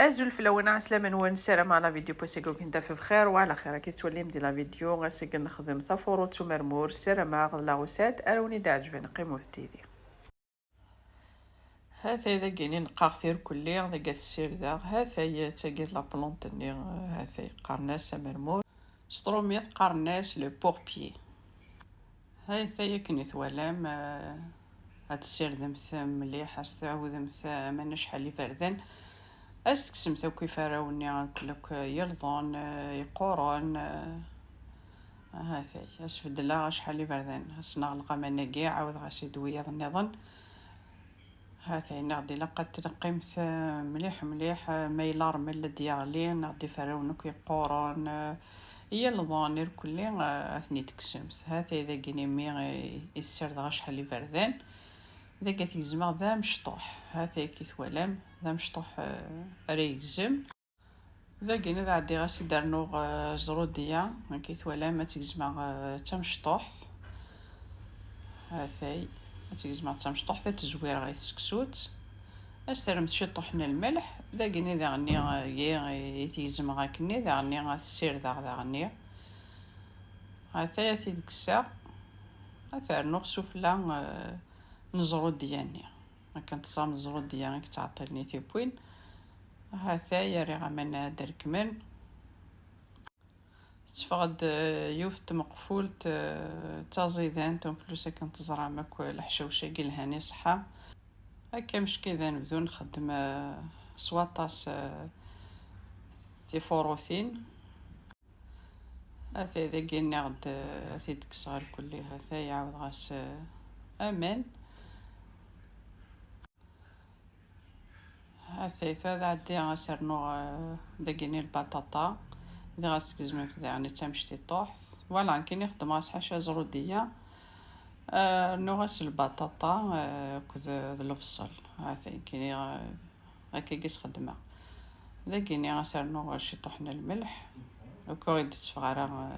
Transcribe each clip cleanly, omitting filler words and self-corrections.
ازول في الاول عسلامة نوان السلام على فيديو بوسيكو كنت في بخير وعلى خير كي تولي مدي لا فيديو غاسك نخدم ثفوروت ومرمور سلامة لاغوسات اروني دا عجبني قيمو في تيدي هذا اذا كاينين قاغثير كلي ذا السير ذا هذا تاقيت لا بلونط ني هذا قرناس مرمور ستروميت قرناس لو بوربيي هذا كني ثوالام هاد السير ذمث مليح استعوذ ذمث ما شحال لي فردان أستكسم ثو كيف راوني نقولك يلظون يقورون هذا أسفد لا شحال لي بردان هسنا الغمانة كاع عاود غاسي دوية النظن هذا نغدي لقد تنقيمت مليح مليح ميلار من ديالي نغدي فراونك يقورون يلظون يركلي اثني تكسمت هذا إذا كيني مي يسير ذا شحال لي بردان إذا كانت يزمع ذا مشطوح هذا كي ثوالام ذا مشطوح ريكزم ذا كاين ذا عدي غاسي دارنو زرودية كي ثوالام ما تيزمع تا مشطوح هذا تيزمع تا مشطوح ذا تزوير غيسكسوت أسرم تشطحنا الملح ذا كاين ذا غني يتيزمع غاكني ذا غني غاسير ذا غني هذا تيدكسا هذا رنوغ سفلا نزرود ديالني ما كنت صام نزرود ديالك تعطيني تيبوين هذا يري غمن دركمن تفقد يوفت مقفول تازيدان توم بلوس كنت زرع ماك الحشوشه كي الهاني صحه هكا مش كذا نبدو نخدم سواطاس تيفوروثين هذا اذا كاين غد تيدك صغار كلي هذا يعاود غاس امان هذا عدي غاسرنو داكيني البطاطا إذا غاسكزمو كذا يعني تمشتي طوح فوالا كاين يخدم غاس حاشا زرودية نو غاس البطاطا كذا الفصل هذا كاين هكا كيس خدمة إذا كاين غاسرنو شي طحنا الملح وكوريد تفغارا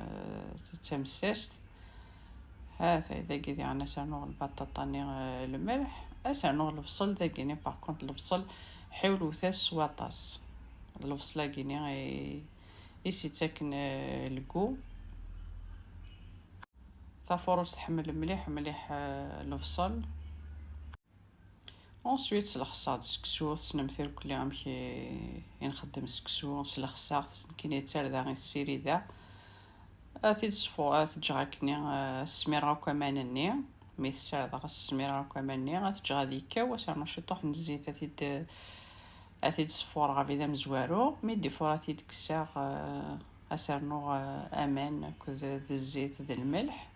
تمسست هذا إذا كاين يعني سرنو البطاطا ني الملح أسرنو الفصل ذا كاين باغ كونط الفصل حاولوا ثاس واطاس الفصلة كيني يسي تاكن الكو ثافورو تحمل مليح مليح الفصل اونسويت سلخصات سكسو سنمثيل كلي غنمشي نخدم سكسو سلخصات كاين تار ذا غير السيري ذا تيد صفو تجاكني السميرة كمانني ميسر ذا السميرة كمانني غتجا ديكا وسرنا شي طوح نزيت تيد صفور غادي ذا مزوارو ميدي فورا تيد كساغ اسرنو امان كذا الزيت ذا الملح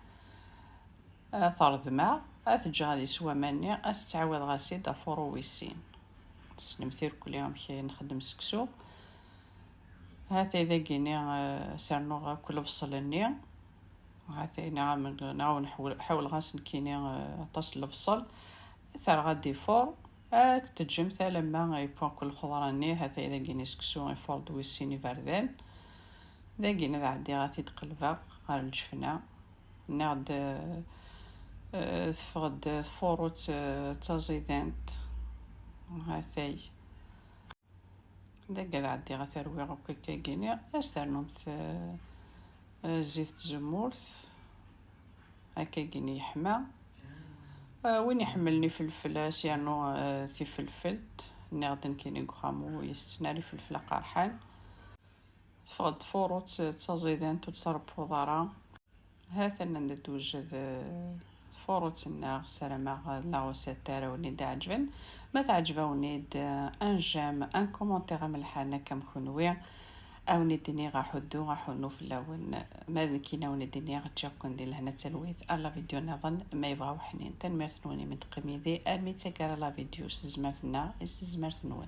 ثارض ماء تجا غادي سوا ماني تعاود غاسي دافورو ويسين سنمثيل كلي غنمشي نخدم سكسو هذا إذا كايني سرنو كل فصلني هذا نعاون نحاول غاس كيني طاس الفصل ثار غادي فور تجم ثا لما يبون كل خضراني هذا إذا كايني سكسو يفور دويسيني فردان إذا كايني ذا عندي غادي تقلبا على الجفنة نعد تفقد فوروت تازيدانت هذا إذا كذا عندي غثروي غوكا كايني أسترنومت زيت زمورث هكا كايني يحمى وين يحملني فلفل سيانو تي فلفلت نغدن كيني غامو يستناري فلفل قرحان تفقد فوروت تازيدان تتصرب فضارة هذا ندوجد فوروت الناغ سلامة لاغوسات تاراوني دا عجبن ما تعجبوني ان جيم ان كومونتير ملحانا كم خنويا او نديني غاحدو في الاول ما كينا ونديني غتجاكم ندير لهنا تلويث الا فيديو نظن ما يبغاو حنين تنمرتنوني من تقميدي ارمي تاكارا لا فيديو سزمرتنا استزمرتنون